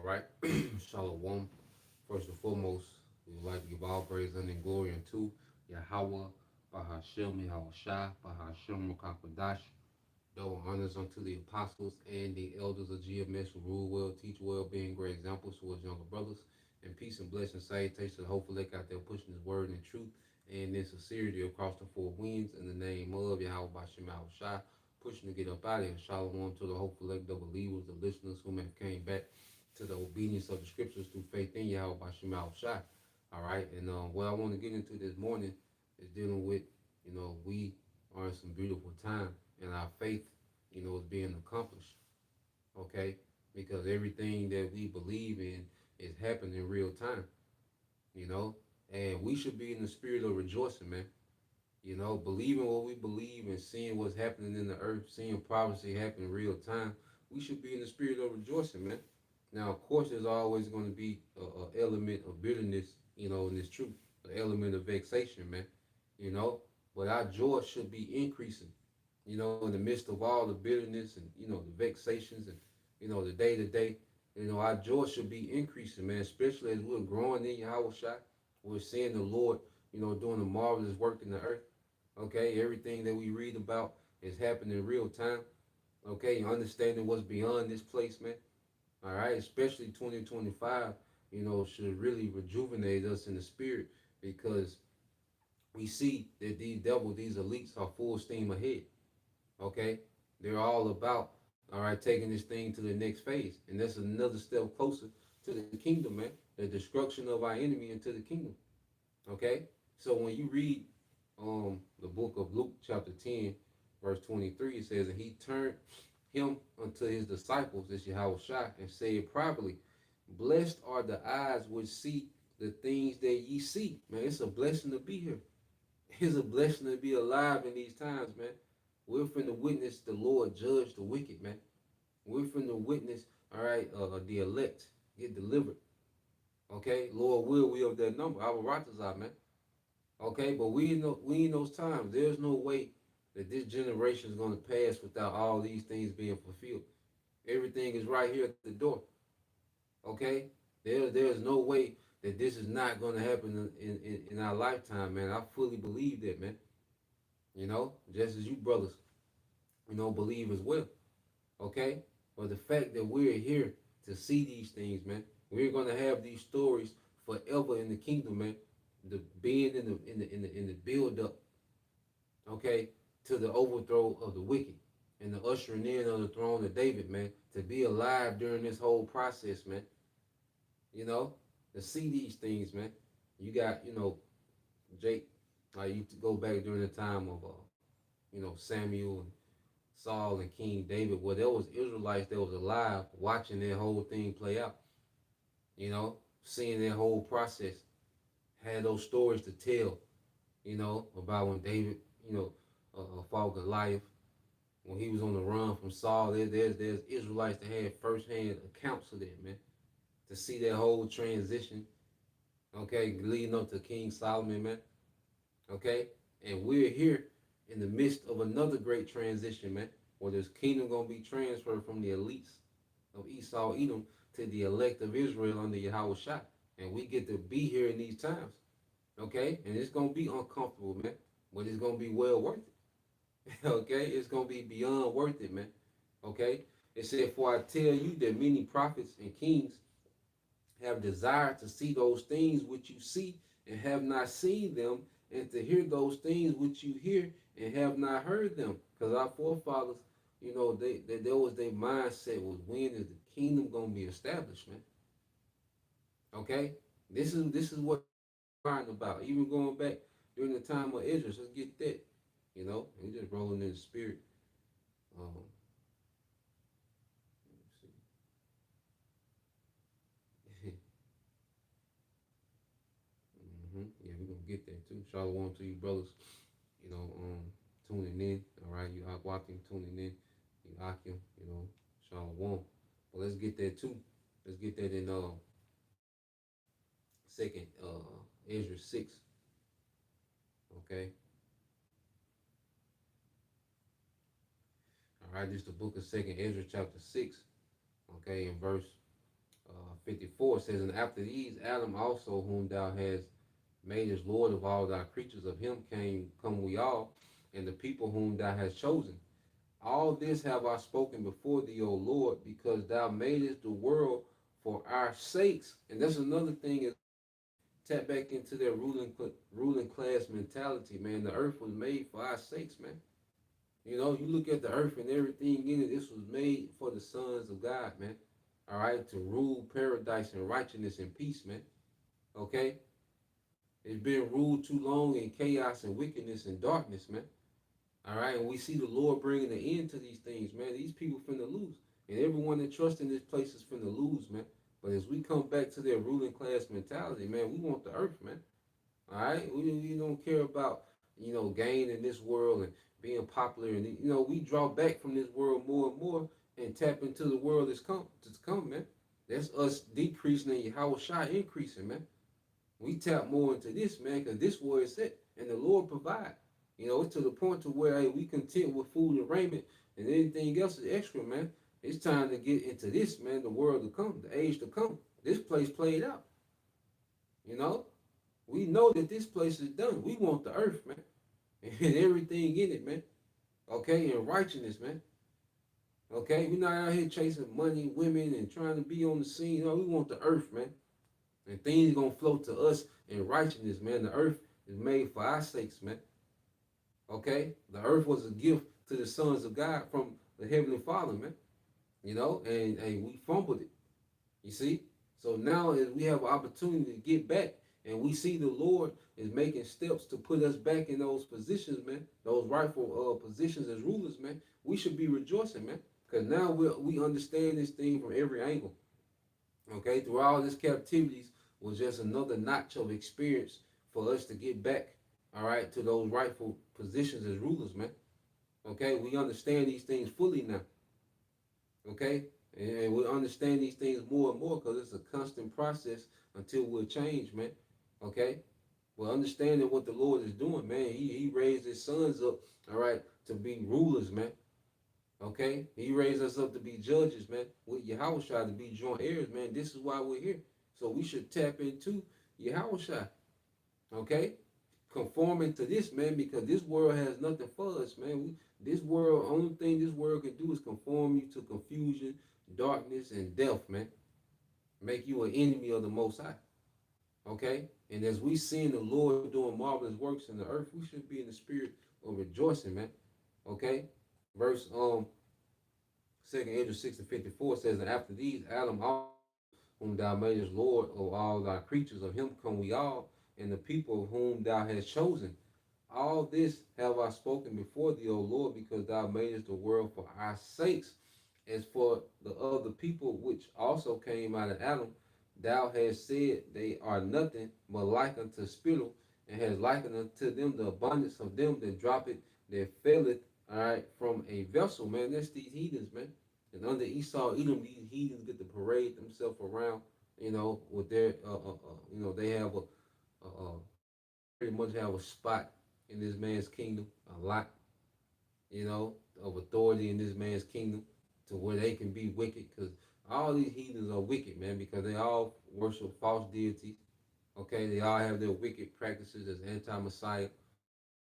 right. Shalom. First and foremost, we would like to give all praise and glory unto Yahweh, Bahashem, Yahushua, Bahashem, Rakakwadash. Double honors unto the apostles and the elders of GMS who rule well, teach well, being great examples to us younger brothers. And peace and blessing, salutation to the hopeful elect out there pushing his word and truth and in sincerity across the four winds in the name of Yahweh Bashem Yahushua, pushing to get up out of here. Shalom to the hopeful elect, the believers, the listeners who have came back to the obedience of the scriptures through faith in Yahweh Bashem Yahushua. All right, and what I want to get into this morning is dealing with, we are in some beautiful time and our faith, is being accomplished. Okay, because everything that we believe in is happening in real time. You know, and we should be in the spirit of rejoicing, man. Believing what we believe and seeing what's happening in the earth, seeing prophecy happen in real time. We should be in the spirit of rejoicing, man. Now, of course, there's always going to be a element of bitterness, in this truth, an element of vexation, man. You know, but our joy should be increasing, in the midst of all the bitterness and, the vexations and, the day to day. Our joy should be increasing, man, especially as we're growing in Yahweh Shai. We're seeing the Lord, doing a marvelous work in the earth. Okay, everything that we read about is happening in real time. Okay, understanding what's beyond this place, man. All right, especially 2025, should really rejuvenate us in the spirit because we see that these elites are full steam ahead. Okay, they're all about, all right, taking this thing to the next phase, and that's another step closer to the kingdom, man. The destruction of our enemy into the kingdom. Okay, so when you read the book of Luke chapter 10 verse 23, it says, and he turned him unto his disciples, this Yahweh Shai, and said privately, blessed are the eyes which see the things that ye see. Man, it's a blessing to be here. It's a blessing to be alive in these times, man. We're finna witness the Lord judge the wicked, man. We're finna witness, all right, the elect get delivered. Okay, Lord will we of that number. Our Ratazah, man. Okay, but we in those times. There's no way that this generation is gonna pass without all these things being fulfilled. Everything is right here at the door. Okay, there's no way that this is not gonna happen in our lifetime, man. I fully believe that, man. Just as you brothers, believe as well. Okay, but the fact that we're here to see these things, man, we're gonna have these stories forever in the kingdom, man. The being in the build up, okay, to the overthrow of the wicked and the ushering in of the throne of David, man. To be alive during this whole process, man. You know, to see these things, man. You got, Jake. You to go back during the time of, Samuel and Saul and King David, where there was Israelites that was alive watching their whole thing play out. Seeing their whole process, had those stories to tell. About when David, fought Goliath, when he was on the run from Saul. There's Israelites that had firsthand accounts of that, man. To see that whole transition, okay, leading up to King Solomon, man. Okay, and we're here in the midst of another great transition, man, where this kingdom gonna be transferred from the elites of Esau, Edom, to the elect of Israel under Yahweh Shai. And we get to be here in these times, okay? And it's gonna be uncomfortable, man, but it's gonna be well worth it. Okay, it's gonna be beyond worth it, man. Okay, it said, for I tell you that many prophets and kings have desired to see those things which you see and have not seen them, and to hear those things which you hear and have not heard them. Because our forefathers, there was their mindset was, when is the kingdom gonna be established, man? Okay, this is what we're talking about. Even going back during the time of Israel, let's get that. We just rolling in the spirit. Um, Yeah, we're gonna get there too. Shalom to you brothers, tuning in. All right, you Akwakim tuning in. You Akim, Shalom. But let's get there too. Let's get that in second Ezra 6. Okay. All right, this is the book of second Ezra chapter 6. Okay, in verse 54 says, and after these, Adam also, whom thou hast made as Lord of all thy creatures, of him come we all, and the people whom thou hast chosen. All this have I spoken before thee, O Lord, because thou madest the world for our sakes. And that's another thing is tap back into their ruling class mentality, man. The earth was made for our sakes, man. You know, you look at the earth and everything in it, this was made for the sons of God, man. All right, to rule paradise and righteousness and peace, man. Okay? It's been ruled too long in chaos and wickedness and darkness, man. All right, and we see the Lord bringing an end to these things, man. These people finna lose. And everyone that trusts in this place is finna lose, man. But as we come back to their ruling class mentality, man, we want the earth, man. All right, we don't care about gain in this world and being popular, and we draw back from this world more and more and tap into the world that's come, man. That's us decreasing and Yahweh Shai increasing, man. We tap more into this, man, because this where it's at, and the Lord provide. It's to the point to where hey, we content with food and raiment, and anything else is extra, man. It's time to get into this, man. The world to come, the age to come. This place played out. You know, we know that this place is done. We want the earth, man, and everything in it, man. Okay, and righteousness, man. Okay, we're not out here chasing money, women, and trying to be on the scene. No, we want the earth, man. And things gonna flow to us in righteousness, man. The earth is made for our sakes, man. Okay? The earth was a gift to the sons of God from the Heavenly Father, man. And we fumbled it. You see? So now as we have an opportunity to get back and we see the Lord is making steps to put us back in those positions, man, those rightful positions as rulers, man, we should be rejoicing, man. Because now we understand this thing from every angle. Okay? Through all this captivities was just another notch of experience for us to get back, all right, to those rightful positions as rulers, man. Okay? We understand these things fully now. Okay? And we understand these things more and more because it's a constant process until we'll change, man. Okay? Well, understanding what the Lord is doing, man. He raised his sons up, all right, to be rulers, man. Okay? He raised us up to be judges, man. With Yahweh Shai to be joint heirs, man. This is why we're here. So we should tap into Yahweh Shai. Okay? Conforming to this, man, because this world has nothing for us, man. This world, only thing this world can do is conform you to confusion, darkness, and death, man. Make you an enemy of the Most High. Okay? And as we seeing the Lord doing marvelous works in the earth, we should be in the spirit of rejoicing, man. Okay? Verse Second Angel 6 and 54 says, and after these, Adam, whom thou madest Lord of all thy creatures, of him come we all, and the people of whom thou hast chosen. All this have I spoken before thee, O Lord, because thou madest the world for our sakes. As for the other people which also came out of Adam, thou hast said they are nothing but like unto spittle, and hast likened unto them the abundance of them that drop it, that faileth, all right, from a vessel, man. That's these heathens, man. And under Esau, Edom, these heathens get to parade themselves around, with their, they have pretty much have a spot in this man's kingdom, a lot, of authority in this man's kingdom to where they can be wicked because all these heathens are wicked, man, because they all worship false deities. Okay, they all have their wicked practices as anti-Messiah,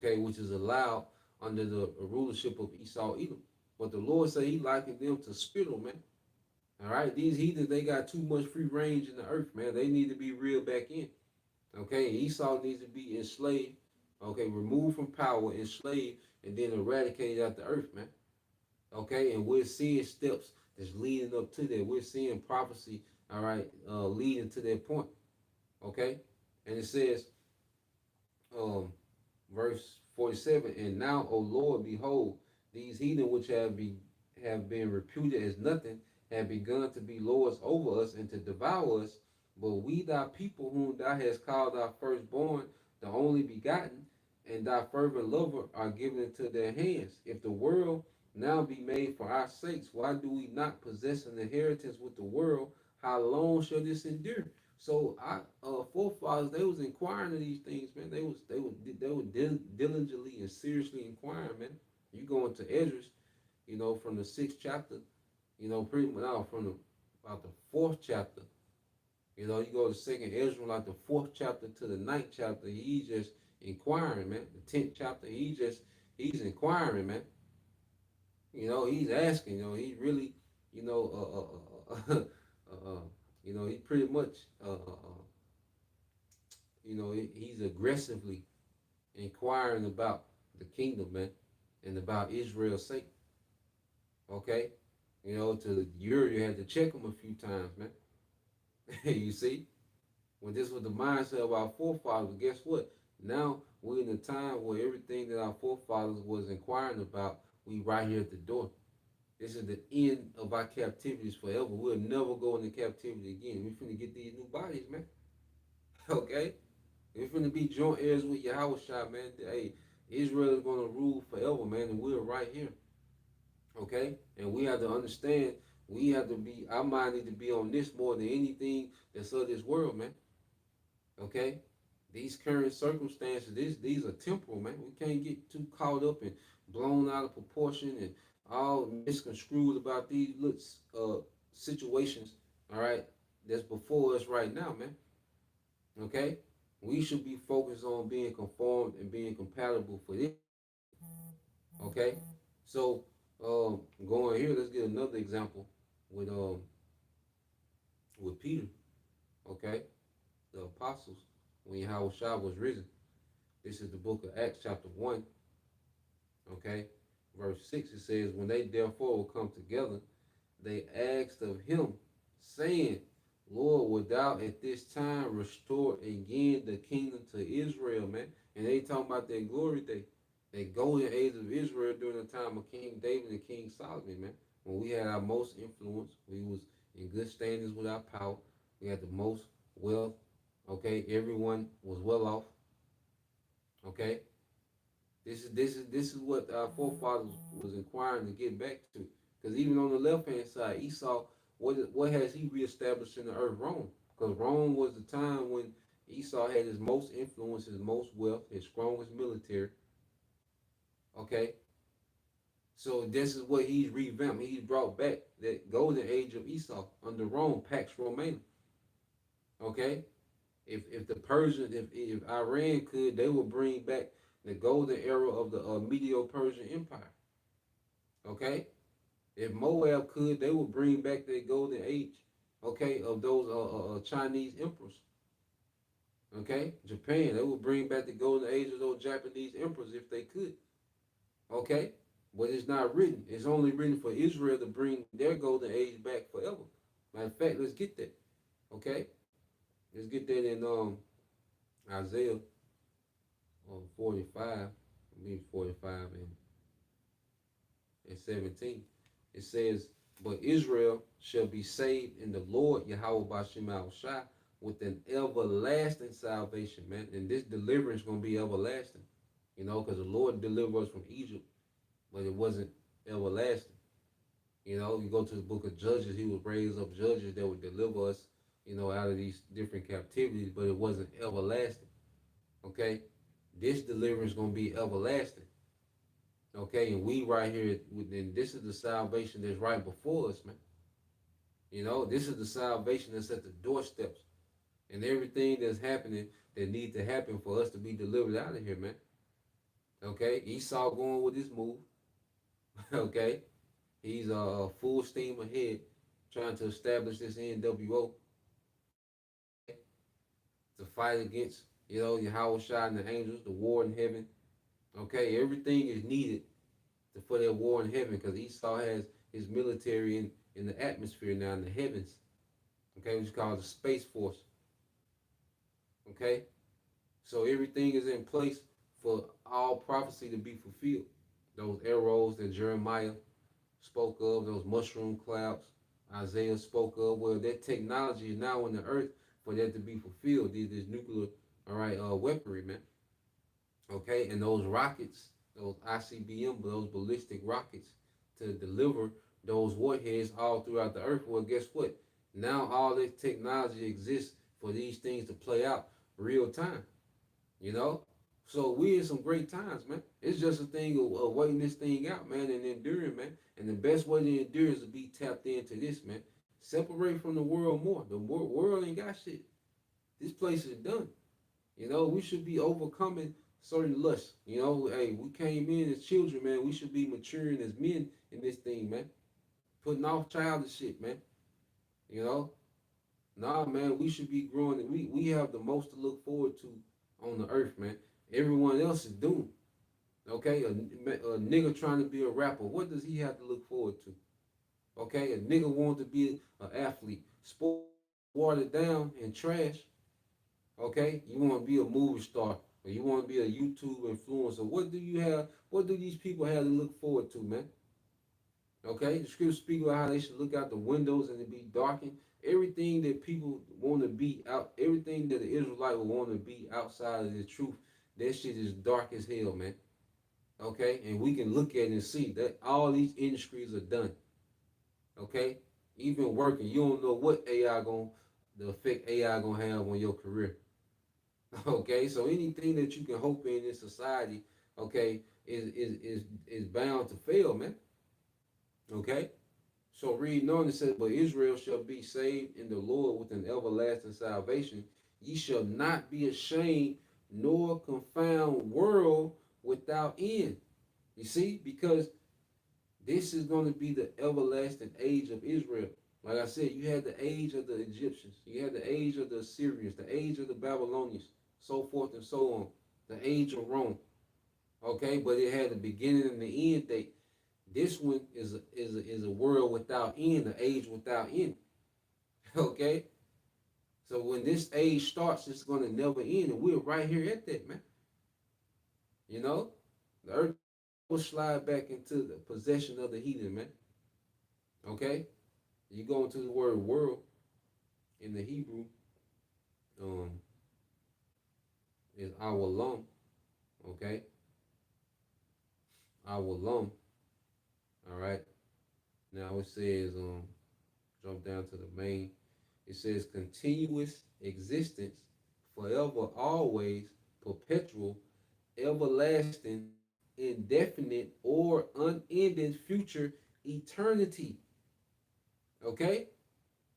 okay, which is allowed under the rulership of Esau Edom. But the Lord said he likened them to spittle, man. All right, these heathens, they got too much free range in the earth, man. They need to be reeled back in. Okay, Esau needs to be enslaved, okay, removed from power, enslaved, and then eradicated out the earth, man. Okay, and we're seeing steps that's leading up to that. We're seeing prophecy, all right, leading to that point. Okay, and it says, um, verse 47, and now, O Lord, behold, these heathen which have been reputed as nothing have begun to be lords over us and to devour us. But we, thy people, whom thou hast called thy firstborn, the only begotten, and thy fervent lover, are given into their hands. If the world now be made for our sakes, why do we not possess an inheritance with the world? How long shall this endure? So our forefathers, they was inquiring of these things, man. They were diligently and seriously inquiring, man. You go into Esdras, from the 6th chapter, pretty much now from about the fourth chapter. You know, you go to Second Ezra, like the fourth chapter to the ninth chapter. He's just inquiring, man. The 10th chapter, he's inquiring, man. You know, he's asking. You know, he really, you know, you know, he pretty much, you know, he's aggressively inquiring about the kingdom, man, and about Israel's sake. Okay, you know, to you had to check him a few times, man. You see, when this was the mindset of our forefathers, but guess what? Now we're in a time where everything that our forefathers was inquiring about, we right here at the door. This is the end of our captivities forever. We'll never go into captivity again. We're finna get these new bodies, man. Okay? We're finna be joint heirs with Yahweh Shah, man. Hey, Israel is gonna rule forever, man, and we're right here. Okay? And we have to understand, we have to be, our mind need to be on this more than anything that's of this world, man. Okay? These current circumstances, these are temporal, man. We can't get too caught up and blown out of proportion and all misconstrued about these little situations, all right, that's before us right now, man. Okay? We should be focused on being conformed and being compatible for this. Okay? So going here, let's get another example with Peter, okay? The apostles, when Yahweh Shah was risen. This is the book of Acts, chapter 1, okay? Verse 6, it says, when they therefore will come together, they asked of him, saying, Lord, wilt thou at this time restore again the kingdom to Israel, man? And they talking about their glory day, that golden age of Israel during the time of King David and King Solomon, man. When we had our most influence, we was in good standings with our power. We had the most wealth, okay? Everyone was well off, okay? This is what our forefathers was inquiring to get back to. Because even on the left hand side, Esau, what has he reestablished in the earth? Rome. Because Rome was the time when Esau had his most influence, his most wealth, his strongest military. Okay, so this is what he's revamped. He's brought back that golden age of Esau under Rome, Pax Romana. Okay, if the Persian, if Iran could, they would bring back the golden era of the Medo-Persian Empire. Okay, if Moab could, they would bring back that golden age. Okay, of those Chinese emperors. Okay, Japan, they would bring back the golden age of those Japanese emperors if they could. Okay, but it's not written. It's only written for Israel to bring their golden age back forever. Matter of fact, let's get that. Okay, let's get that in Isaiah 45, I mean 45 and 17. It says, but Israel shall be saved in the Lord Yahweh Bashim Shai with an everlasting salvation, man. And this deliverance is going to be everlasting, you know, because the Lord delivered us from Egypt, but it wasn't everlasting. You know, you go to the book of Judges, he would raise up judges that would deliver us, you know, out of these different captivities, but it wasn't everlasting. Okay? This deliverance is going to be everlasting. Okay? And we right here, and this is the salvation that's right before us, man. You know, this is the salvation that's at the doorsteps. And everything that's happening that needs to happen for us to be delivered out of here, man. Okay? Esau going with his move. Okay? He's full steam ahead trying to establish this NWO, okay? To fight against, you know, Yahweh Shai and the angels, the war in heaven. Okay, everything is needed for that war in heaven because Esau has his military in the atmosphere now in the heavens. Okay, which is called the Space Force. Okay, so everything is in place for all prophecy to be fulfilled. Those arrows that Jeremiah spoke of, those mushroom clouds Isaiah spoke of, well, that technology is now on the earth for that to be fulfilled. This nuclear, all right, weaponry, man. Okay, and those rockets, those ICBM, those ballistic rockets, to deliver those warheads all throughout the earth. Well, guess what? Now all this technology exists for these things to play out real time. You know, so we in some great times, man. It's just a thing of waiting this thing out, man, and enduring, man. And the best way to endure is to be tapped into this, man. Separate from the world more. The world ain't got shit. This place is done. You know, we should be overcoming certain lusts. You know, hey, we came in as children, man. We should be maturing as men in this thing, man. Putting off childish shit, man. You know, nah, man. We should be growing. We have the most to look forward to on the earth, man. Everyone else is doomed. Okay, a nigga trying to be a rapper, what does he have to look forward to? Okay, a nigga want to be an athlete, sport watered down and trash. Okay, you want to be a movie star or you want to be a YouTube influencer. What do you have? What do these people have to look forward to, man? Okay, the scripture speak about how they should look out the windows and it be darkened. Everything that people want to be out, everything that the Israelite would want to be outside of the truth, that shit is dark as hell, man. Okay, and we can look at it and see that all these industries are done. Okay, even working, you don't know what AI going, the effect AI gonna have on your career. Okay, so anything that you can hope in society, okay, is bound to fail, man. Okay, so reading on it says, but Israel shall be saved in the Lord with an everlasting salvation. Ye shall not be ashamed nor confound world without end. You see, because this is going to be the everlasting age of Israel. Like I said, you had the age of the Egyptians, you had the age of the Assyrians, the age of the Babylonians, so forth and so on, the age of Rome. Okay, but it had the beginning and the end date. This one is a world without end, an age without end. Okay, so when this age starts, it's going to never end, and we're right here at that, man. You know, the earth will slide back into the possession of the heathen, man. Okay, you go into the word world in the Hebrew, um, is awalam. Okay, awalam. All right. Now it says, jump down to the main. It says continuous existence, forever, always, perpetual, everlasting, indefinite, or unending future eternity. Okay?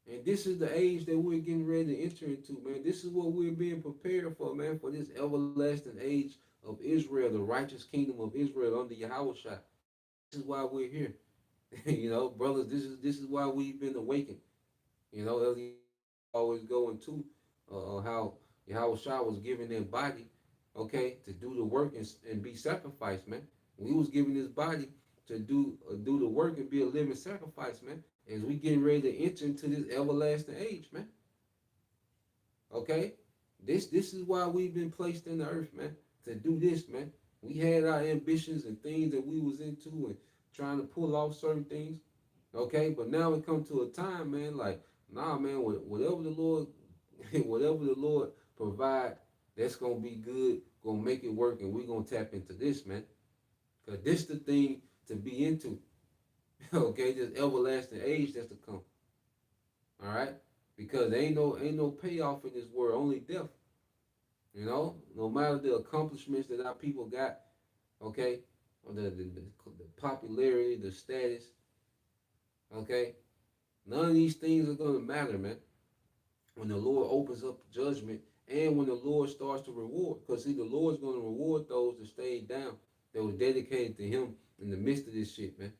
And this is the age that we're getting ready to enter into, man. This is what we're being prepared for, man, for this everlasting age of Israel, the righteous kingdom of Israel under Yahweh. This is why we're here. You know, brothers, this is why we've been awakened. You know, Ellie always going to how Yahweh Shah was giving their body, okay, to do the work and be sacrificed, man. We was giving his body to do the work and be a living sacrifice, man. As we getting ready to enter into this everlasting age, man. Okay, this is why we've been placed in the earth, man, to do this, man. We had our ambitions and things that we was into and trying to pull off certain things, okay. But now it come to a time, man, like nah, man, whatever the Lord, whatever the Lord provide, that's gonna be good, gonna make it work, and we gonna tap into this, man, cause this the thing to be into, okay. This everlasting age that's to come, all right. Because ain't no payoff in this world, only death. You know, no matter the accomplishments that our people got, okay, or the popularity, the status, okay, none of these things are gonna matter, man. When the Lord opens up judgment and when the Lord starts to reward, because see, the Lord's gonna reward those that stayed down, that was dedicated to Him in the midst of this shit, man.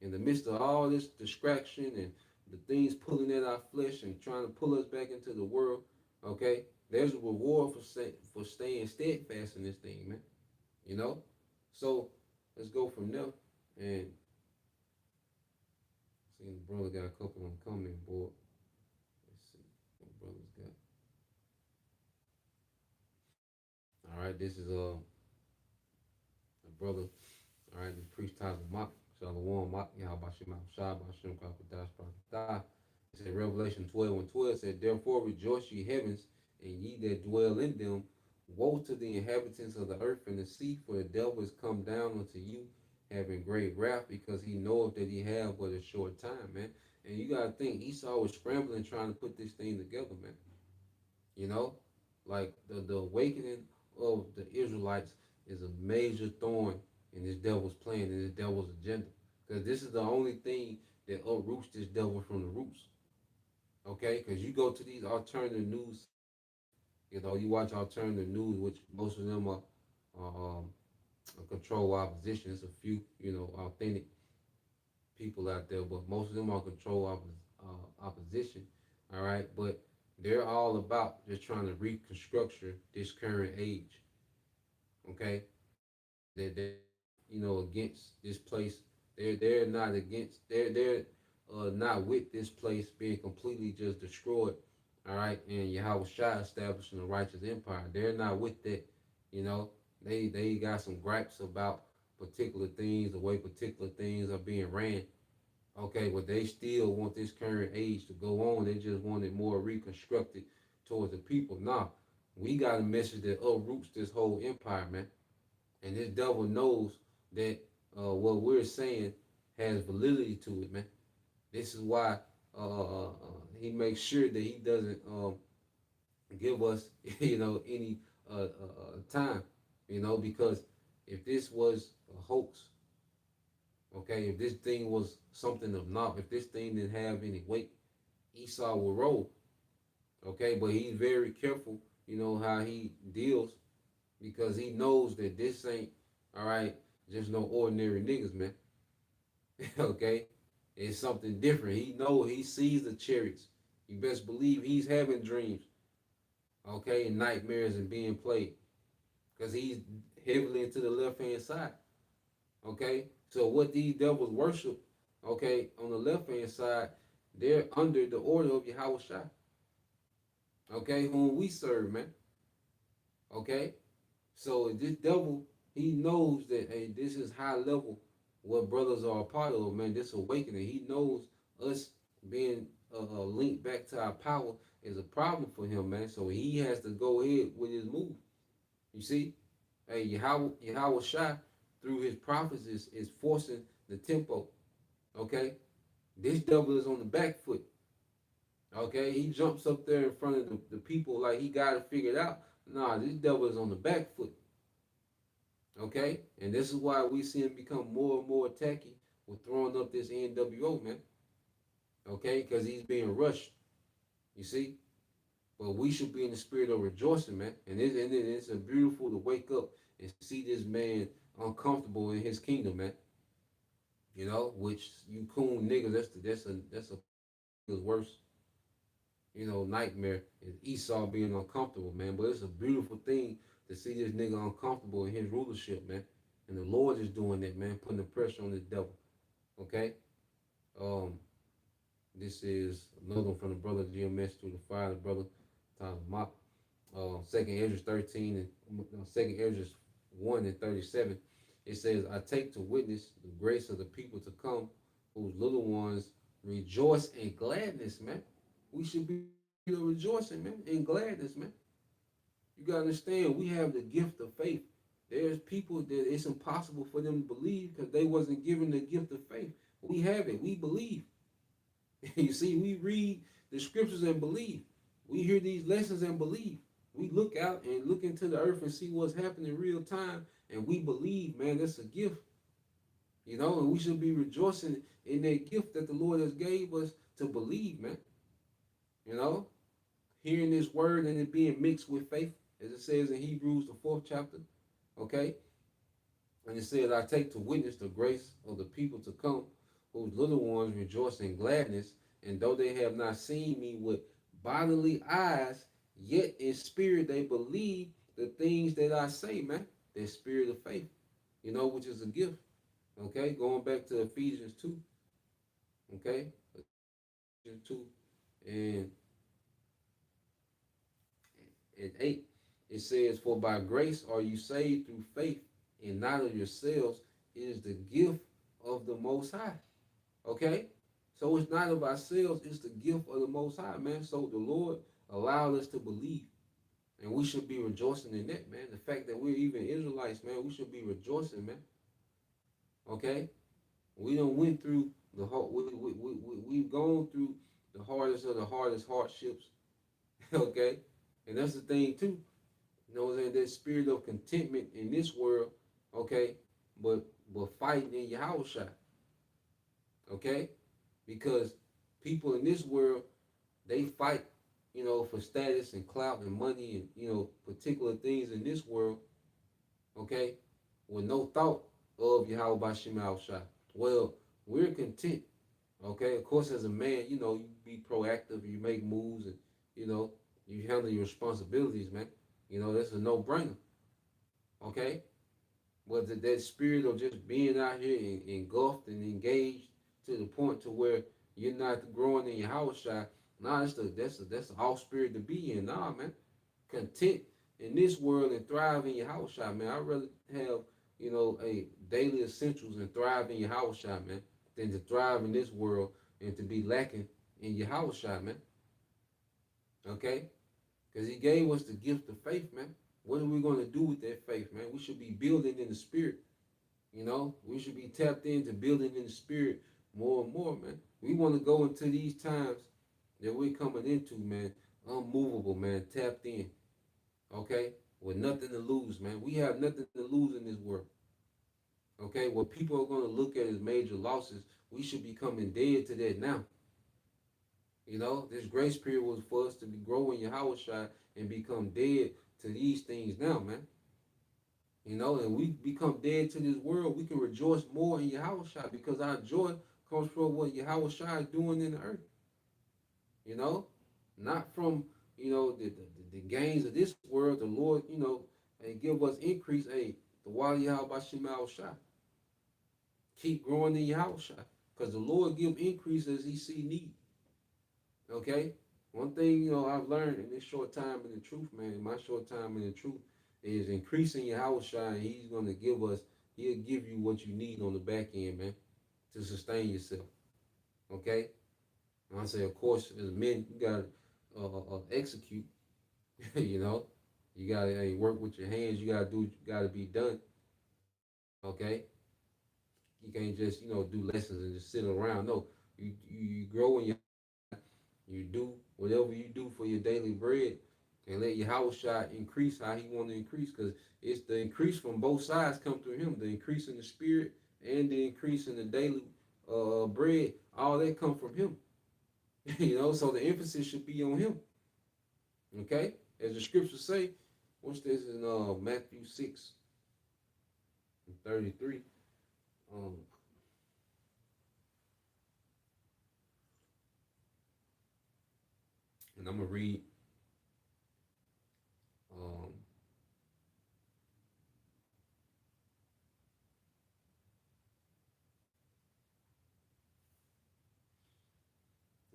In the midst of all this distraction and the things pulling at our flesh and trying to pull us back into the world, okay, there's a reward for staying steadfast in this thing, man. You know, so let's go from there and see. The brother got a couple on the comment board. Let's see what brothers got. All right, this is a brother. All right, the priest Taza Mach, Shalom Mach, Yahabashim Shah, Bashim Kakadash Prakata. It said Revelation 12 and 12 said, therefore rejoice ye heavens, and ye that dwell in them. Woe to the inhabitants of the earth and the sea, for the devil is come down unto you, having great wrath, because he knoweth that he have but a short time, man. And you gotta think, Esau was scrambling trying to put this thing together, man. You know, like the awakening of the Israelites is a major thorn in this devil's plan, in this devil's agenda, because this is the only thing that uproots this devil from the roots. Okay, because you go to these alternative news, you watch alternative news, which most of them are a control opposition. There's a few, authentic people out there, but most of them are control opposition. All right, but they're all about just trying to reconstruct this current age. Okay, they're not, against this place. They're not against. They're not with this place being completely just destroyed. All right, and Yahweh Shah establishing a righteous empire. They're not with that. You know, they got some gripes about particular things, the way particular things are being ran. Okay, but they still want this current age to go on. They just want it more reconstructed towards the people. Nah, we got a message that uproots this whole empire, man. And this devil knows that what we're saying has validity to it, man. This is why he makes sure that he doesn't give us, any time, because if this was a hoax, okay, if this thing was something of naught, if this thing didn't have any weight, Esau will roll, okay. But he's very careful, how he deals because he knows that this ain't all right, just no ordinary niggas, man. Okay, it's something different. He sees the chariots. You best believe he's having dreams, okay, and nightmares and being played because he's heavily into the left hand side. Okay, so what these devils worship, okay, on the left hand side, they're under the order of Yahweh Shai, okay, whom we serve, man. Okay, so this devil, he knows that hey, this is high level what brothers are a part of, man. This awakening, he knows us being linked back to our power is a problem for him, man. So he has to go ahead with his move. You see, hey, Yahweh Shai through his prophets is forcing the tempo. Okay, this devil is on the back foot. Okay, he jumps up there in front of the people like he got it figured out. Nah, this devil is on the back foot. Okay, and this is why we see him become more and more tacky with throwing up this NWO, man. Okay, because he's being rushed. You see, but we should be in the spirit of rejoicing, man. And it's a beautiful to wake up and see this man uncomfortable in his kingdom, man. Which you coon niggas, that's a worst, nightmare is Esau being uncomfortable, man. But it's a beautiful thing to see this nigga uncomfortable in his rulership, man. And the Lord is doing that, man, putting the pressure on this devil. Okay? Um, this is another one from the brother GMS through the fire, the brother Tyler Mop. Second Ezra 13 and Second Ezra 1 and 37. It says, I take to witness the grace of the people to come, whose little ones rejoice in gladness, man. We should be rejoicing, man, in gladness, man. You gotta understand, we have the gift of faith. There's people that it's impossible for them to believe because they wasn't given the gift of faith. We have it. We believe. You see, we read the scriptures and believe. We hear these lessons and believe. We look out and look into the earth and see what's happening in real time, and we believe, man, that's a gift. And we should be rejoicing in that gift that the Lord has gave us to believe, man. You know, hearing this word and it being mixed with faith, as it says in Hebrews, the 4th chapter. Okay? And it says, I take to witness the grace of the people to come, whose little ones rejoice in gladness, and though they have not seen me with bodily eyes, yet in spirit they believe the things that I say, man. That spirit of faith, which is a gift. Okay? Going back to Ephesians 2. Okay? Ephesians 2 and 8. It says, for by grace are you saved through faith, and not of yourselves. It is the gift of the Most High. Okay? So it's not of ourselves, it's the gift of the Most High, man. So the Lord allowed us to believe. And we should be rejoicing in that, man. The fact that we're even Israelites, man, we should be rejoicing, man. Okay? We done went through the hard, we've gone through the hardest of the hardest hardships. Okay? And that's the thing, too. That spirit of contentment in this world, okay, but fighting in Yahushua, okay, because people in this world, They fight, for status and clout and money and particular things in this world, okay, with no thought of Yahweh Bashim Al Shah. Well, we're content, okay. Of course, as a man, you be proactive, you make moves, and you know, you handle your responsibilities, man. That's a no-brainer, okay. But that spirit of just being out here engulfed and engaged to the point to where you're not growing in your house shot. Nah, that's the off spirit to be in. Nah, man, content in this world and thrive in your house shot, man. I'd rather have a daily essentials and thrive in your house shot, man, than to thrive in this world and to be lacking in your house shot, man. Okay, because He gave us the gift of faith, man. What are we going to do with that faith, man? We should be building in the spirit. We should be tapped into building in the spirit more and more, man. We want to go into these times that we're coming into, man, unmovable, man, tapped in, okay, with nothing to lose, man. We have nothing to lose in this world, okay. What people are going to look at as major losses, we should be coming dead to that now. This grace period was for us to be growing your house shot and become dead to these things now, man. And we become dead to this world, we can rejoice more in Yahweh Shai because our joy comes from what Yahweh Shai is doing in the earth. You know, not from the gains of this world. The Lord, and give us increase. Hey, the Wali Yahweh Shai. Keep growing in Yahweh Shai because the Lord give increase as He see need. Okay. One thing I've learned in this short time in the truth, man. In my short time in the truth is increasing your house shine. He's going to give us, He'll give you what you need on the back end, man, to sustain yourself. Okay? And I say, of course, as men, you got to execute, you know. You got to work with your hands. You got to do what you got to be done. Okay? You can't just, do lessons and just sit around. No, you grow in your, you do whatever you do for your daily bread and let your house shot increase how He want to increase because it's the increase from both sides come through Him. The increase in the spirit and the increase in the daily bread, all that come from Him. So the emphasis should be on Him. Okay? As the scriptures say, what's this in Matthew 6 and 33? Um, and I'm going to read um,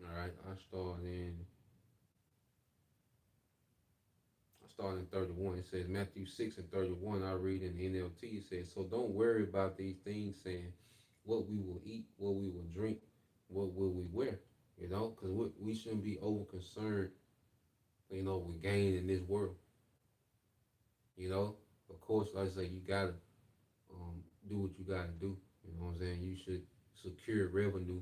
all right, I start in 31. It says Matthew 6 and 31. I read in the NLT. It says, so don't worry about these things saying what we will eat, what we will drink, what will we wear, because we shouldn't be over concerned, with gain in this world. Of course, like I say, you got to do what you got to do. You know what I'm saying? You should secure revenue,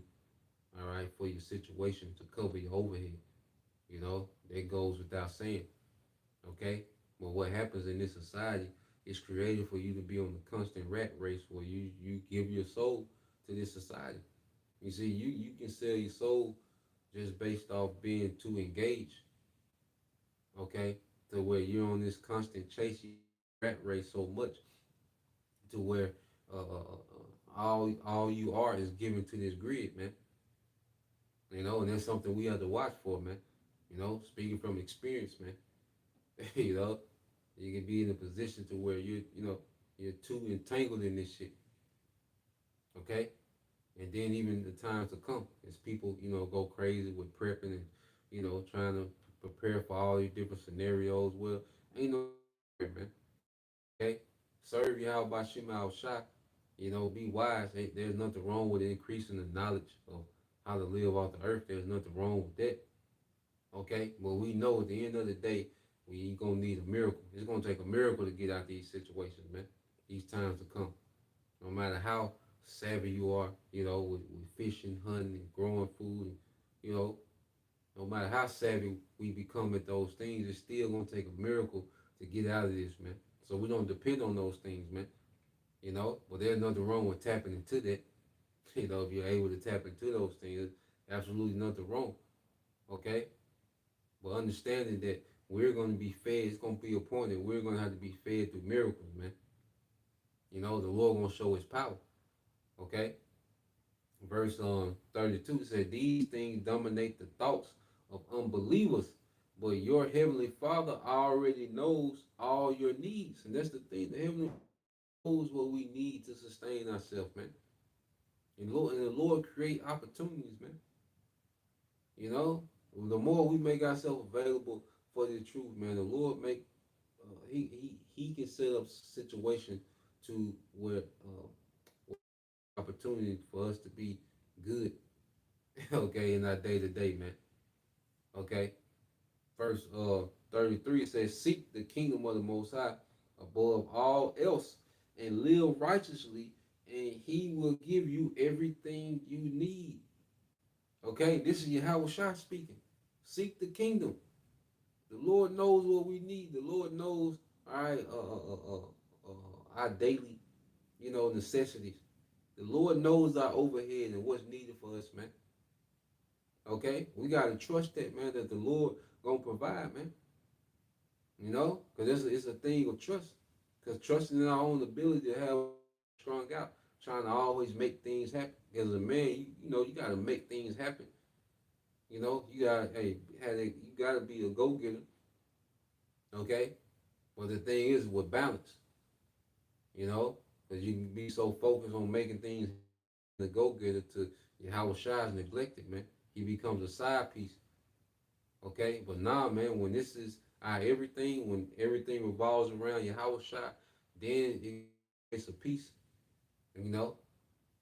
all right, for your situation to cover your overhead. That goes without saying. Okay? But what happens in this society is created for you to be on a constant rat race where you give your soul to this society. You see, you can sell your soul just based off being too engaged, okay? To where you're on this constant chase rat race so much to where all you are is given to this grid, man. And that's something we have to watch for, man. Speaking from experience, man. you know, you can be in a position to where you're too entangled in this shit. Okay? And then even the times to come as people, go crazy with prepping and, trying to prepare for all these different scenarios. Well, ain't no man. Okay? Serve you out by Shema Al Shah. Be wise. There's nothing wrong with increasing the knowledge of how to live off the earth. There's nothing wrong with that. Okay? But we know at the end of the day, we gonna need a miracle. It's gonna take a miracle to get out these situations, man. These times to come. No matter how savvy you are, with fishing, hunting, and growing food, and, no matter how savvy we become at those things, it's still gonna take a miracle to get out of this, man. So we don't depend on those things, man. But there's nothing wrong with tapping into that. If you're able to tap into those things, absolutely nothing wrong. Okay? but understanding that we're going to be fed. It's going to be a point that we're going to have to be fed through miracles, man. You know, the Lord going to show His power. Okay, verse 32 said, "These things dominate the thoughts of unbelievers, but your heavenly Father already knows all your needs." And that's the thing. The heavenly knows what we need to sustain ourselves, man. And the Lord create opportunities, man. You know, the more we make ourselves available for the truth, man, the Lord make he can set up situation to where opportunity for us to be good, okay, in our day to day, man. Okay, verse 33 says, "Seek the kingdom of the Most High above all else, and live righteously, and He will give you everything you need." Okay, this is Yahweh Shah speaking. Seek the kingdom. The Lord knows what we need. The Lord knows, all right, our daily, necessities. The Lord knows our overhead and what's needed for us, man. Okay, we gotta trust that, man, that the Lord gonna provide, man. You know, because it's a thing of trust. Because trusting in our own ability to have strung out, trying to always make things happen. As a man, you gotta make things happen. You know, you gotta you gotta be a go getter. Okay, but the thing is with balance. You know, because you can be so focused on making things the go getter to Yahweh Shai is neglected, man. He becomes a side piece. Okay, but nah, man, when this is our everything, when everything revolves around Yahweh Shai, then it's a peace, you know,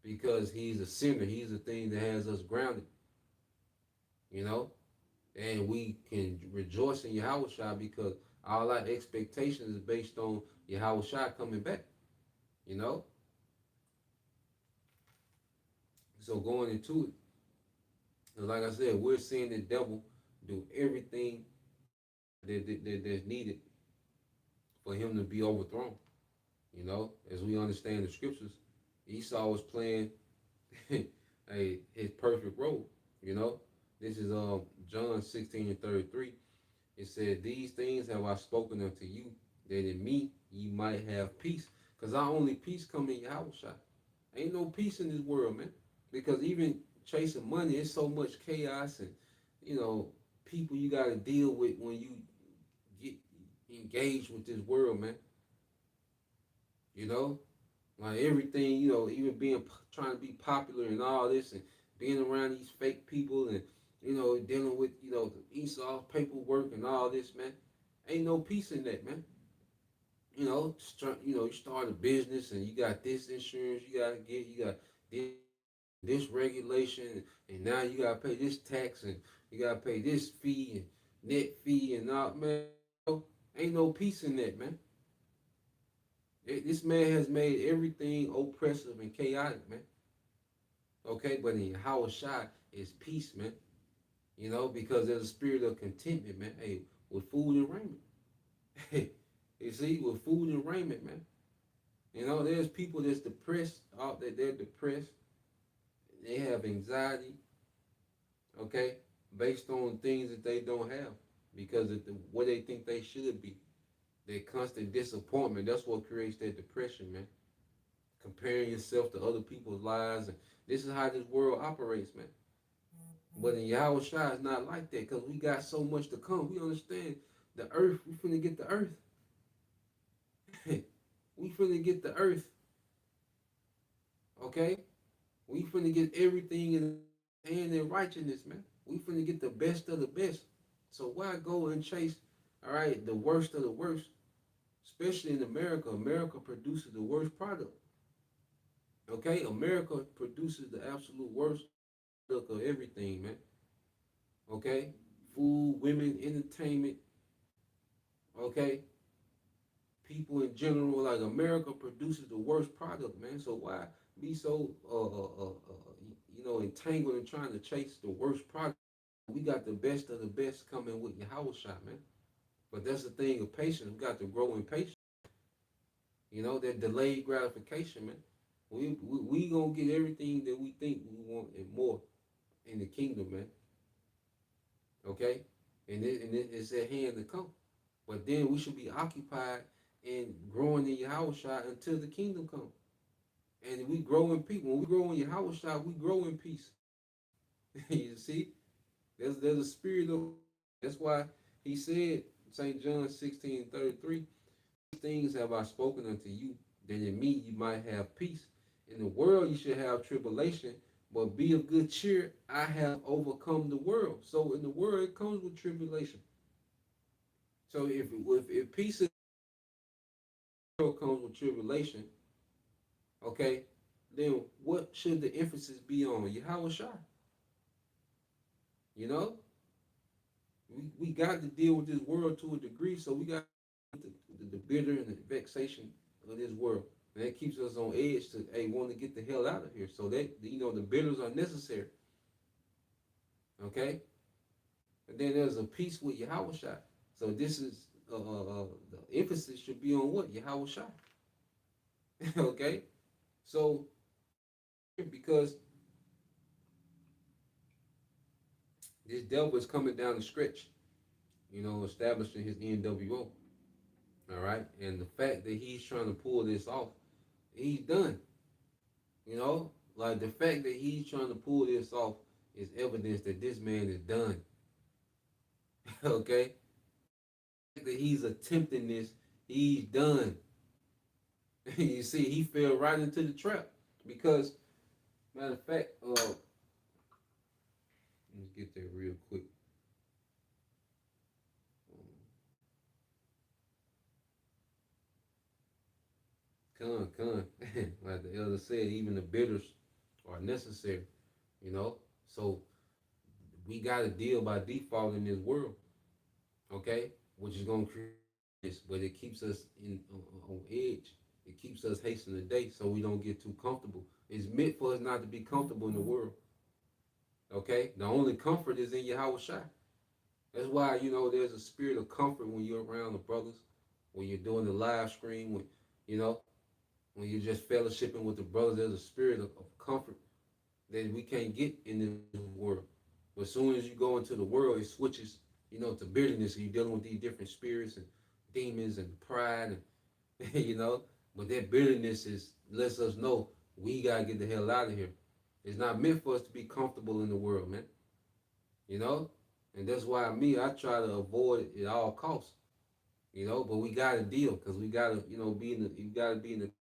because he's a sinner. He's the thing that has us grounded, you know, and we can rejoice in Yahweh Shai because all our expectations is based on Yahweh Shai coming back, you know. So going into it, like I said, we're seeing the devil do everything that's needed for him to be overthrown. You know, as we understand the scriptures, Esau was playing his perfect role. You know, this is John 16:33. It said, "These things have I spoken unto you, that in me ye might have peace." Because our only peace come in Yahweh. Ain't no peace in this world, man. Because even chasing money, it's so much chaos and people you got to deal with when you get engaged with this world, man. You know, like everything, even trying to be popular and all this, and being around these fake people, and dealing with the Esau paperwork and all this, man. Ain't no peace in that, man. You start a business and you got this insurance you got this regulation, and now you gotta pay this tax, and you gotta pay this fee and net fee and all, man. Ain't no peace in that, man. This man has made everything oppressive and chaotic, man. Okay, but in Yahweh Shai is peace, man. Because there's a spirit of contentment, man. Hey, with food and raiment. Hey, you see, with food and raiment, man. There's people that's depressed, out that they're depressed. They have anxiety, okay, based on things that they don't have because of what they think they should be. That constant disappointment, that's what creates that depression, man. Comparing yourself to other people's lives. And this is how this world operates, man. But in Yahweh Shai, it's not like that because we got so much to come. We understand the earth, we finna get the earth. We finna get the earth, okay? We finna get everything in righteousness, man. We finna get the best of the best. So why go and chase, all right, the worst of the worst? Especially in America. America produces the worst product. Okay? America produces the absolute worst product of everything, man. Okay? Food, women, entertainment. Okay? People in general, like America produces the worst product, man. So why be so entangled in trying to chase the worst product? We got the best of the best coming with Yahweh Shai, man. But that's the thing of patience. We got to grow in patience. That delayed gratification, man. We gonna get everything that we think we want and more in the kingdom, man. Okay? it's at hand to come. But then we should be occupied in growing in Yahushua until the kingdom come. And we grow in peace. When we grow in Yahushua, we grow in peace. You see, there's a spirit of. That's why he said, St. John 16:33, these things have I spoken unto you, that in me you might have peace. In the world you should have tribulation, but be of good cheer. I have overcome the world. So in the world it comes with tribulation. So if peace in the world comes with tribulation, okay, then what should the emphasis be on? Yahweh Shai. You know, we got to deal with this world to a degree, so we got the bitter and the vexation of this world. And that keeps us on edge to want to get the hell out of here. So that the bitters are necessary. Okay? And then there's a peace with Yahweh Shai. So this is the emphasis should be on what? Yahweh Shai. Okay? So because this devil is coming down the stretch, establishing his NWO. All right? And the fact that he's trying to pull this off, he's done. Like the fact that he's trying to pull this off is evidence that this man is done. Okay? The fact that he's attempting this, he's done. You see, he fell right into the trap. Because, matter of fact, let's get there real quick. Con. Like the elder said, even the bitters are necessary, you know? So we got to deal by default in this world, okay? Which is going to create this, but it keeps us on edge. It keeps us hastening the day so we don't get too comfortable. It's meant for us not to be comfortable in the world, okay? The only comfort is in Yahweh Shai. That's why, there's a spirit of comfort when you're around the brothers, when you're doing the live stream, you know, when you're just fellowshipping with the brothers. There's a spirit of comfort that we can't get in this world. But as soon as you go into the world, it switches, to bitterness. And you're dealing with these different spirits and demons and pride, and But that bitterness lets us know we gotta get the hell out of here. It's not meant for us to be comfortable in the world, man. You know, and that's why I try to avoid it at all costs. But we gotta deal because we gotta, be in the, you gotta be in the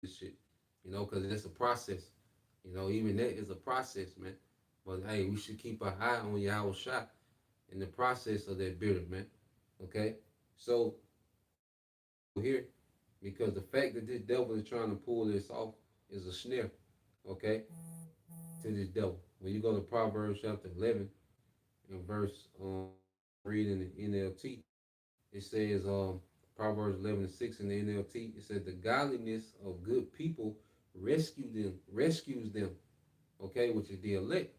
shit, because it's a process. Even that is a process, man. But hey, we should keep our eye on Yahweh Shai in the process of that bitter, man. Okay? So here, because the fact that this devil is trying to pull this off is a snare, okay, to this devil. When you go to Proverbs chapter 11 and verse, reading the NLT, it says, Proverbs 11:6 in the NLT, it said, the godliness of good people rescues them, okay, which is the elect.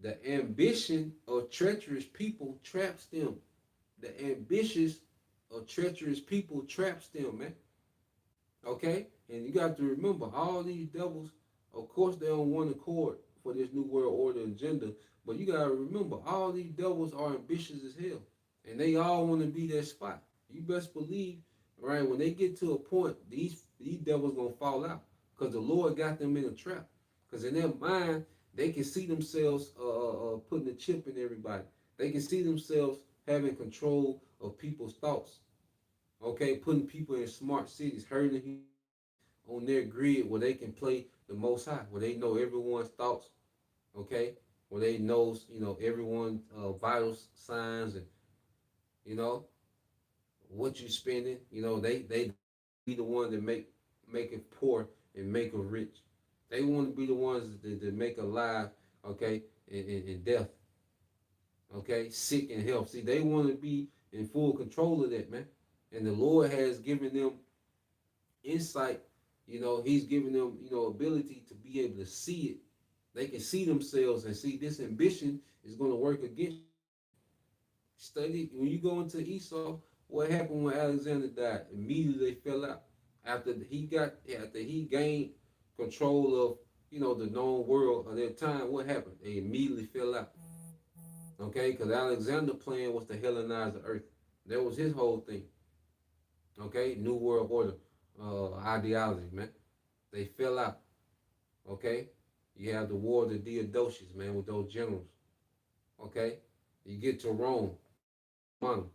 The ambition of treacherous people traps them. The ambitious of treacherous people traps them, man. Okay? And you got to remember, all these devils, of course, they're on one accord for this new world order agenda. But you got to remember, all these devils are ambitious as hell. And they all want to be that spot. You best believe, right, when they get to a point, these devils going to fall out. Because the Lord got them in a trap. Because in their mind, they can see themselves putting a chip in everybody. They can see themselves having control of people's thoughts. Okay, putting people in smart cities, hurting on their grid where they can play the most high, where they know everyone's thoughts, okay, where they knows, everyone's vital signs and, what you spending, they be the one that make it poor and make it rich. They want to be the ones that make alive, okay, in death, okay, sick and health. See, they want to be in full control of that, man. And the Lord has given them insight. He's given them, ability to be able to see it. They can see themselves and see this ambition is going to work against you. Study when you go into Esau. What happened when Alexander died? Immediately they fell out. After he gained control of the known world of their time, what happened? They immediately fell out. Okay, because Alexander plan was to Hellenize the earth. That was his whole thing. Okay, New World Order ideology, man. They fell out. Okay, you have the War of the Theodosius, man, with those generals. Okay, you get to Rome, Rome.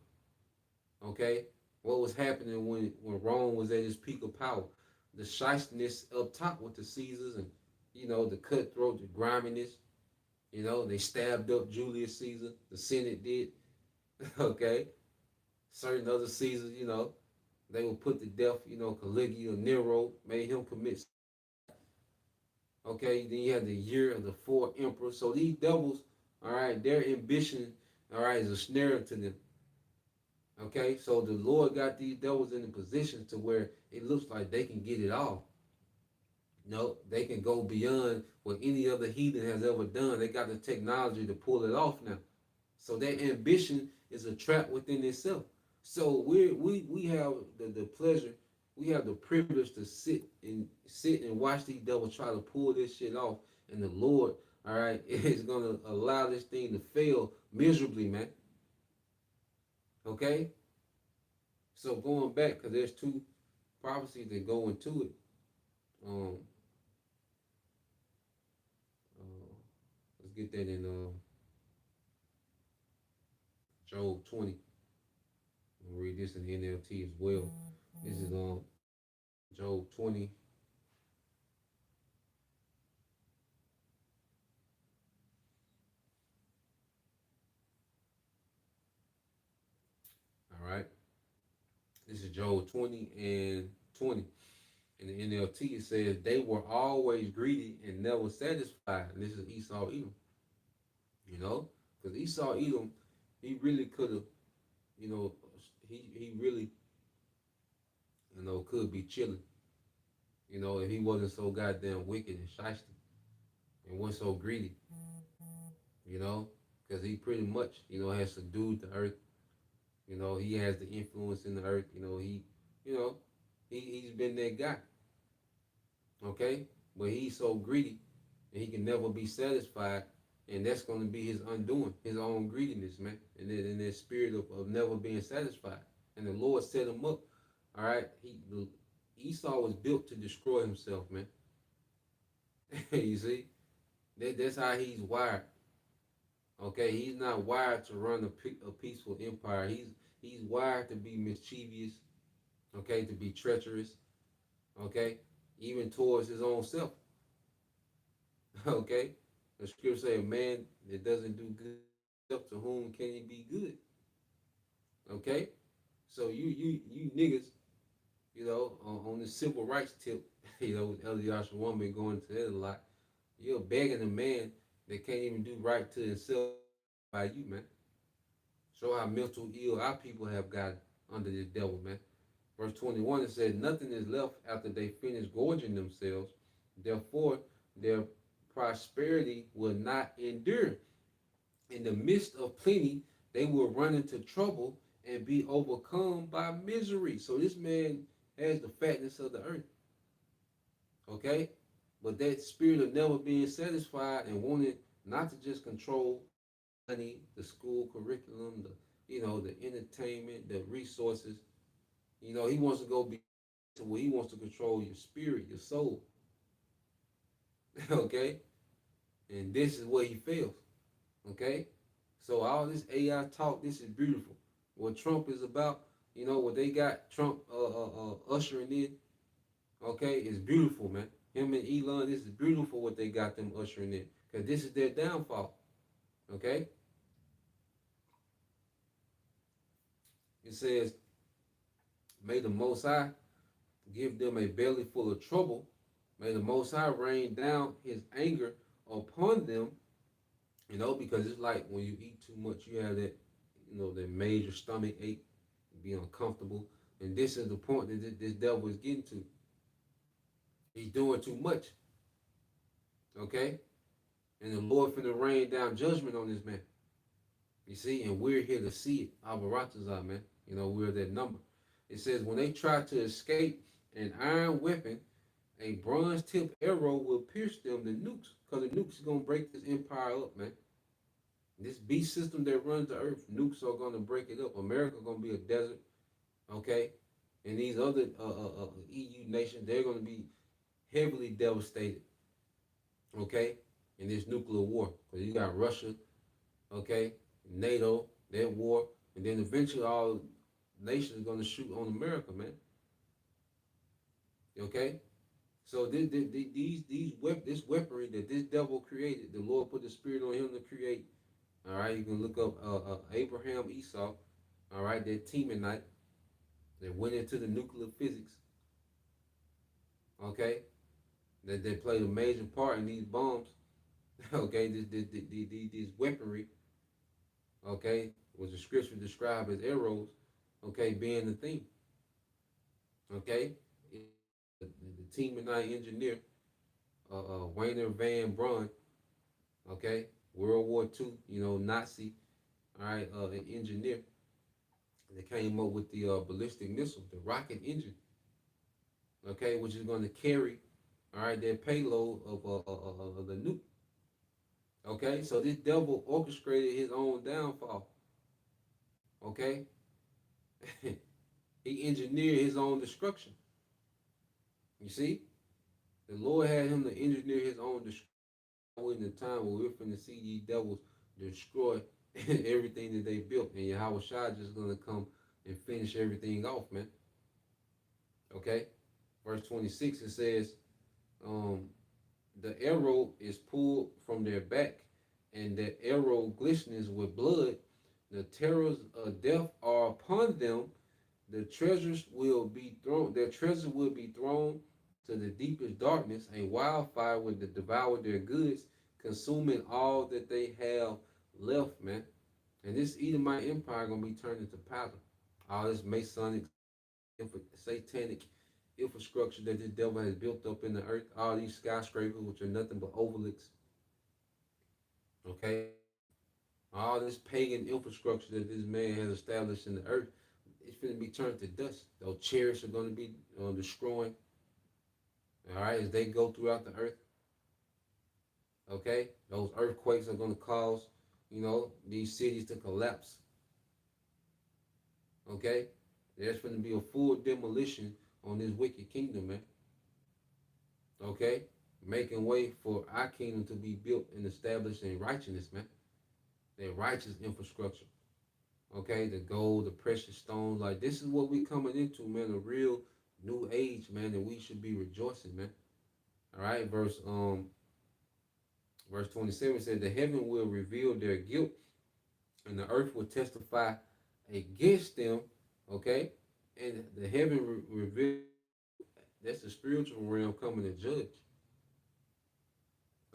Okay, what was happening when Rome was at its peak of power? The shystiness up top with the Caesars and the cutthroat, the griminess. They stabbed up Julius Caesar. The Senate did. Okay, certain other Caesars, they were put to death. Caligula, Nero made him commit. Okay, then you had the year of the four emperors. So these devils, all right, their ambition, all right, is a snare to them. Okay, so the Lord got these devils in a position to where it looks like they can get it all. They can go beyond what any other heathen has ever done. They got the technology to pull it off now. So that ambition is a trap within itself. So we have the pleasure, we have the privilege to sit and watch these devils try to pull this shit off. And the Lord, all right, is gonna allow this thing to fail miserably, man. Okay? So going back, because there's two prophecies that go into it. Um, let's get that in Job 20. I'll read this in the NLT as well. This is Job 20. All right. This is Job 20 and 20. In the NLT, it says, they were always greedy and never satisfied. And this is Esau Edom. Because Esau Edom, he really could have, you know, he really, could be chilling, if he wasn't so goddamn wicked and shysty and wasn't so greedy, you know, because he pretty much, has subdued the earth. He has the influence in the earth. You know, he's been that guy. Okay, but he's so greedy and he can never be satisfied, and that's going to be his undoing, his own greediness, man, and that spirit of never being satisfied. And the Lord set him up. All right, Esau was built to destroy himself, man. You see, that's how he's wired. Okay, he's not wired to run a peaceful empire. He's wired to be mischievous. Okay, to be treacherous. Okay, even towards his own self. Okay, the scripture say a man that doesn't do good to whom can he be good? Okay, so you niggas, on the civil rights tip, Eliashua one been going to that a lot. You're begging a man that can't even do right to himself by you, man. Show how mental ill our people have got under the devil, man. Verse 21, it says, nothing is left after they finish gorging themselves. Therefore, their prosperity will not endure. In the midst of plenty, they will run into trouble and be overcome by misery. So this man has the fatness of the earth. Okay? But that spirit of never being satisfied and wanting not to just control money, the school curriculum, the entertainment, the resources. He wants to go be to where he wants to control your spirit, your soul. Okay? And this is where he fails. Okay? So all this AI talk, this is beautiful. What Trump is about, what they got Trump ushering in, okay, is beautiful, man. Him and Elon, this is beautiful what they got them ushering in. Because this is their downfall. Okay? It says, may the Most High give them a belly full of trouble. May the Most High rain down his anger upon them, because it's like when you eat too much, you have that major stomach ache, be uncomfortable. And this is the point that this devil is getting to. He's doing too much. Okay? And the Lord finna rain down judgment on this man. You see, and we're here to see it. Abaratazah, man. We're that number. It says, when they try to escape an iron weapon, a bronze tipped arrow will pierce them, the nukes. Because the nukes is going to break this empire up, man. This beast system that runs the earth, nukes are gonna break it up. America gonna be a desert, okay? And these other EU nations, they're gonna be heavily devastated, okay? In this nuclear war, because you got Russia, okay, NATO, that war, and then eventually all nations are gonna shoot on America, man. Okay, so this weaponry that this devil created, the Lord put the spirit on him to create. All right, you can look up Abraham, Esau. All right, that Temanite that went into the nuclear physics. Okay, that they played a major part in these bombs. Okay, this weaponry. Okay, was the scripture described as arrows. Okay, being the thing. Okay, the Temanite engineer, Wayner Van Braun. Okay, World War II, Nazi, all right, an engineer that came up with the ballistic missile, the rocket engine, okay, which is going to carry, all right, that payload of the nuke. Okay, so this devil orchestrated his own downfall. Okay, he engineered his own destruction. You see, the Lord had him to engineer his own destruction. In the time where we're finna see these devils destroy everything that they built, and Yahweh Shai just gonna come and finish everything off, man. Okay, verse 26 it says, um, the arrow is pulled from their back, and the arrow glistens with blood. The terrors of death are upon them. The treasures will be thrown. Their treasures will be thrown to the deepest darkness. A wildfire will devour their goods, consuming all that they have left, man. And this Edomite empire gonna be turned into powder. All this Masonic, satanic infrastructure that this devil has built up in the earth, all these skyscrapers, which are nothing but overlooks, okay? All this pagan infrastructure that this man has established in the earth, it's going to be turned to dust. Those chariots are going to be destroying, all right, as they go throughout the earth, okay? Those earthquakes are going to cause, these cities to collapse, okay? There's going to be a full demolition on this wicked kingdom, man, okay? Making way for our kingdom to be built and established in righteousness, man. Their righteous infrastructure. Okay, the gold, the precious stones, like this is what we coming into, man, a real new age, man, and we should be rejoicing, man. All right, verse 27 said the heaven will reveal their guilt and the earth will testify against them, okay? And the heaven reveal, that's the spiritual realm coming to judge,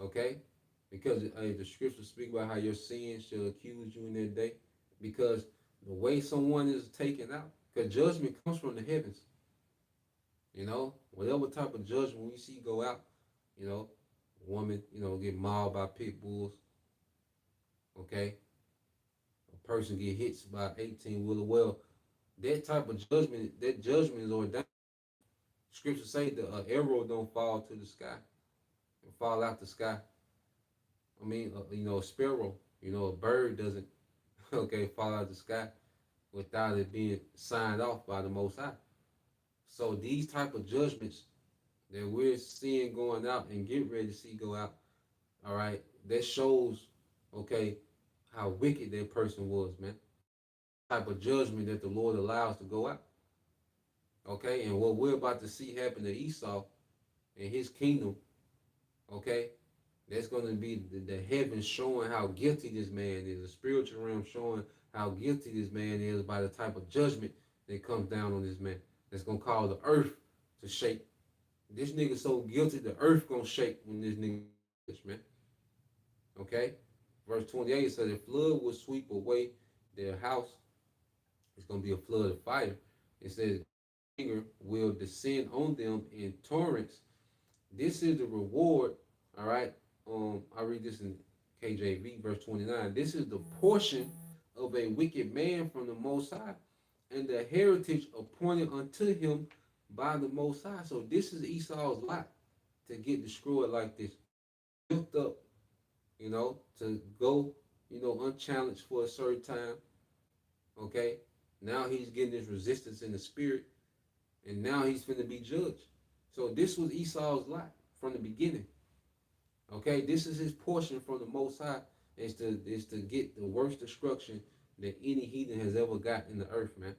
okay? Because the scriptures speak about how your sins shall accuse you in that day. Because the way someone is taken out, because judgment comes from the heavens. Whatever type of judgment we see go out, you know, a woman, get mauled by pit bulls, okay? A person get hit by 18 wheeler. Well, that judgment is ordained. Scriptures say the arrow don't fall to the sky, and fall out the sky. I mean, a sparrow, a bird doesn't, okay, fall out the sky without it being signed off by the Most High. So these type of judgments that we're seeing going out and get ready to see go out, all right, that shows, okay, how wicked that person was, man. Type of judgment that the Lord allows to go out, okay, and what we're about to see happen to Esau and his kingdom, okay, that's going to be the heavens showing how guilty this man is, the spiritual realm showing how guilty this man is by the type of judgment that comes down on this man. That's going to cause the earth to shake. This nigga so guilty, the earth going to shake when this nigga, man. Okay? Verse 28 says, the flood will sweep away their house. It's going to be a flood of fire. It says, anger will descend on them in torrents. This is the reward, all right? I read this in KJV, verse 29. This is the portion of a wicked man from the Most High, and the heritage appointed unto him by the Most High. So this is Esau's lot to get destroyed like this. Built up, to go. unchallenged for a certain time. Okay, now he's getting this resistance in the spirit, and now he's finna be judged. So this was Esau's lot from the beginning. Okay, this is his portion from the Most High, is to get the worst destruction that any heathen has ever got in the earth, man.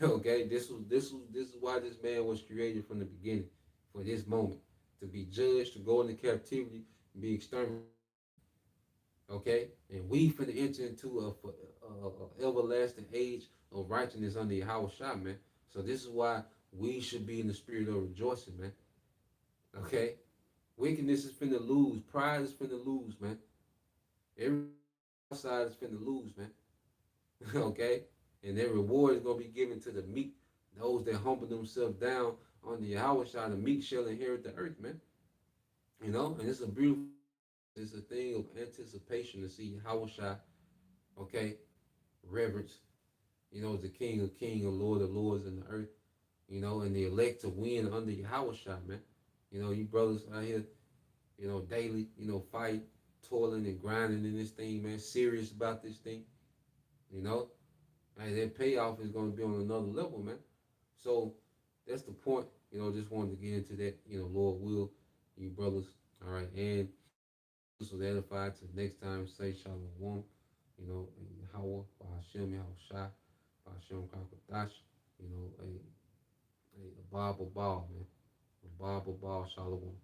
Okay, this is why this man was created from the beginning, for this moment, to be judged, to go into captivity, be exterminated. Okay, and we finna enter into a everlasting age of righteousness under Yahweh Shah, man. So this is why we should be in the spirit of rejoicing, man. Okay, wickedness is finna lose, pride is finna lose, man. Every outside is finna lose, man. Okay, and their reward is gonna be given to the meek, those that humble themselves down on the Yahweh Shah. The meek shall inherit the earth, man. And it's a beautiful, it's a thing of anticipation to see Yahweh Shah, okay, reverence, the King of Kings, and Lord of Lords in the earth, and the elect to win under Yahweh Shah, man. You brothers out here, daily, fight, toiling and grinding in this thing, man, serious about this thing, you know, and that payoff is going to be on another level, man. So that's the point, just wanted to get into that, Lord will, you brothers, all right, and this was edified to next time, say Shalom, and Yahweh, Bahashem, Yahweh Shai, Bahashem Kakadash, a Bible ball, man. A Bible ball, Shalom.